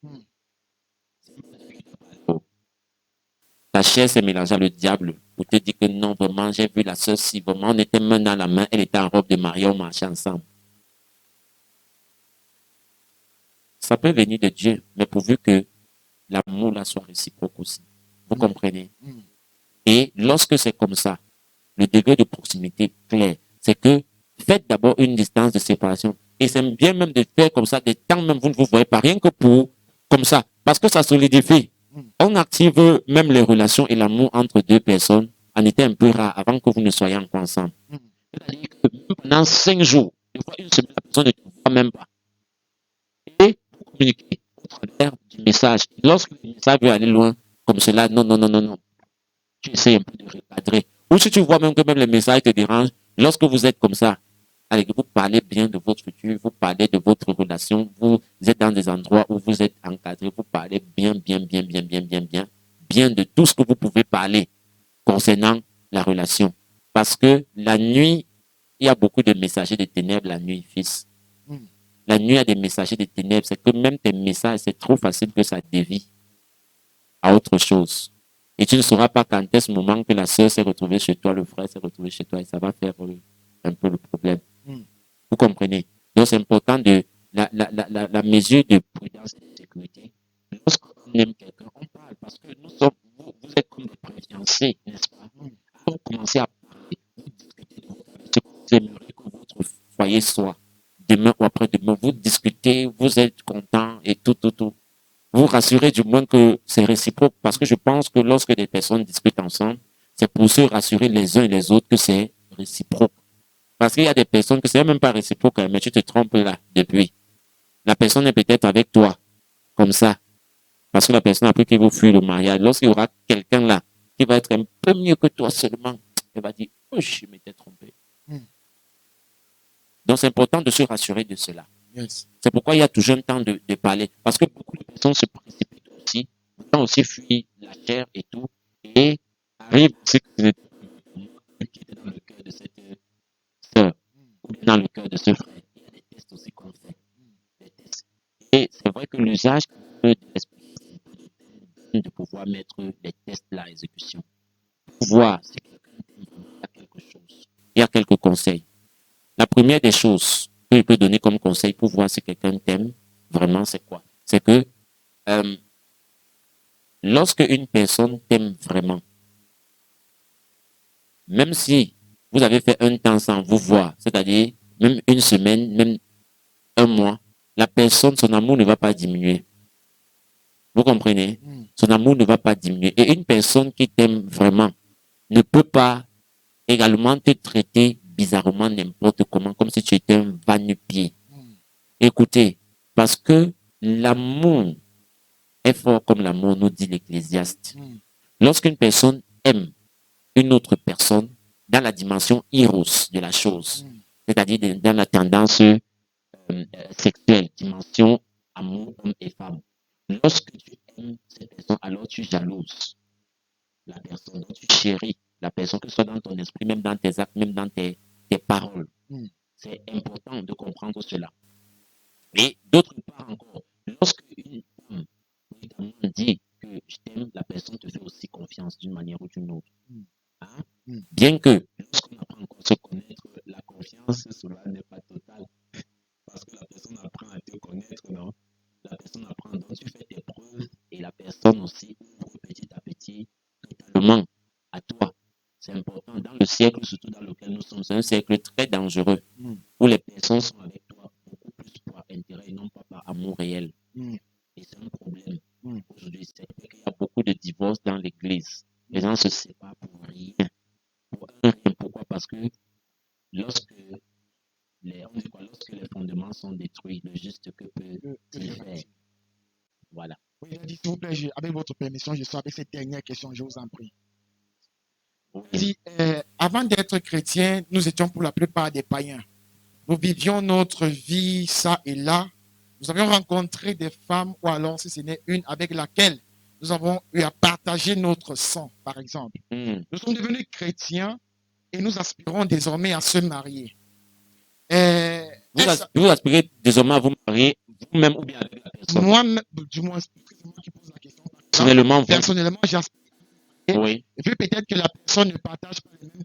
Mm. Ta chair s'est mélangée à le diable pour te dire que non, vraiment, j'ai vu la sœur si vraiment on était main dans la main, elle était en robe de mariée, on marchait ensemble. Ça peut venir de Dieu, mais pourvu que l'amour là soit réciproque aussi. Vous comprenez? Mm. Et lorsque c'est comme ça, le degré de proximité clair, c'est que faites d'abord une distance de séparation. Et c'est bien même de faire comme ça, des temps même vous ne vous voyez pas, rien que pour, comme ça, parce que ça solidifie. Mm. On active même les relations et l'amour entre deux personnes en était un peu rare avant que vous ne soyez encore ensemble. Mm. C'est-à-dire que pendant 5 jours, des fois une semaine, la personne ne te voit même pas. Et pour communiquer au travers du message, lorsque le message veut aller loin, comme cela, non, non, non, non, non, tu essaies un peu de recadrer. Ou si tu vois même que même le message te dérange, lorsque vous êtes comme ça, allez, vous parlez bien de votre futur, vous parlez de votre relation, vous êtes dans des endroits où vous êtes encadré, vous parlez bien, bien, bien, bien, bien, bien, bien, bien de tout ce que vous pouvez parler concernant la relation. Parce que la nuit, il y a beaucoup de messagers des ténèbres la nuit, fils. Mm. La nuit, il y a des messagers des ténèbres. C'est que même tes messages, c'est trop facile que ça dévie à autre chose. Et tu ne sauras pas quand est ce moment que la sœur s'est retrouvée chez toi, le frère s'est retrouvé chez toi, et ça va faire un peu le problème. Mm. Vous comprenez? Donc, c'est important de la mesure de prudence et de sécurité. Lorsqu'on aime quelqu'un, on parle parce que vous êtes comme des préfiancés, n'est-ce pas? Mm. Vous commencez à parler, vous discutez de ce que vous aimeriez que votre foyer soit demain ou après-demain. Vous discutez, vous êtes content et tout, tout, tout. Vous rassurez du moins que c'est réciproque parce que je pense que lorsque des personnes discutent ensemble, c'est pour se rassurer les uns et les autres que c'est réciproque. Parce qu'il y a des personnes que c'est même pas réciproque, mais tu te trompes là depuis. La personne est peut-être avec toi, comme ça, parce que la personne a pris qu'il vous fuit le mariage. Lorsqu'il y aura quelqu'un là qui va être un peu mieux que toi seulement, elle va dire, oh, je m'étais trompé. Mm. Donc c'est important de se rassurer de cela. Yes. C'est pourquoi il y a toujours un temps de parler. Parce que beaucoup de personnes se précipitent aussi, voulant aussi fuir la chair et tout, et arrivent aussi que ce qui était dans le cœur de cette sœur, ou bien dans le cœur de ce frère. Il y a des tests aussi qu'on fait. Des tests. Et c'est vrai que l'usage de l'esprit, c'est de pouvoir mettre les tests là à exécution. Pour voir si quelqu'un a quelque chose. Il y a quelques conseils. La première des choses que je peux donner comme conseil pour voir si quelqu'un t'aime, vraiment, c'est quoi? C'est que euh, lorsque une personne t'aime vraiment, même si vous avez fait un temps sans vous voir, c'est-à-dire même une semaine, même un mois, la personne, son amour ne va pas diminuer. Vous comprenez? Mm. Son amour ne va pas diminuer. Et une personne qui t'aime vraiment ne peut pas également te traiter bizarrement n'importe comment, comme si tu étais un va-nu-pied. Mm. Écoutez, parce que l'amour est fort comme l'amour, nous dit l'Ecclésiaste. Mm. Lorsqu'une personne aime une autre personne dans la dimension eros de la chose, Mm. c'est-à-dire dans la tendance sexuelle, dimension amour homme et femme. Lorsque tu aimes cette personne, alors tu jalouses la personne, donc tu chéris la personne, que ce soit dans ton esprit, même dans tes actes, même dans tes paroles. Mm. C'est important de comprendre cela. Et d'autre part encore, lorsque une femme dit que je t'aime, la personne te fait aussi confiance d'une manière ou d'une autre. Mm. Hein? Mm. Bien que lorsqu'on apprend encore à se connaître, la confiance, cela n'est pas total. Parce que la personne apprend à te connaître, non? La personne apprend, donc tu fais tes preuves et la personne aussi ouvre petit à petit totalement à toi. C'est important dans le siècle, surtout dans lequel nous sommes. C'est un siècle très dangereux Mm. où les personnes sont avec toi beaucoup plus par intérêt et non pas par amour réel. Mm. Et c'est un problème. Mm. Aujourd'hui, c'est qu'il y a beaucoup de divorces dans l'église. Les gens se séparent pour rien. Pour un rien. Pourquoi? Parce que lorsque lorsque les fondements sont détruits, le juste que peut-il faire? Voilà. Oui, j'ai dit, s'il vous plaît, avec votre permission, je suis avec cette dernière question, je vous en prie. Oui. Si, avant d'être chrétiens, nous étions pour la plupart des païens. Nous vivions notre vie, ça et là. Nous avions rencontré des femmes, ou alors si ce n'est une avec laquelle nous avons eu à partager notre sang, par exemple. Mm. Nous sommes devenus chrétiens et nous aspirons désormais à se marier. Vous aspirez désormais à vous marier vous-même ou bien avec la personne? Moi, du moins, c'est moi qui pose la question. Personnellement, vous? Personnellement, j'aspire. Oui, Et puis peut-être que la personne ne partage pas les mêmes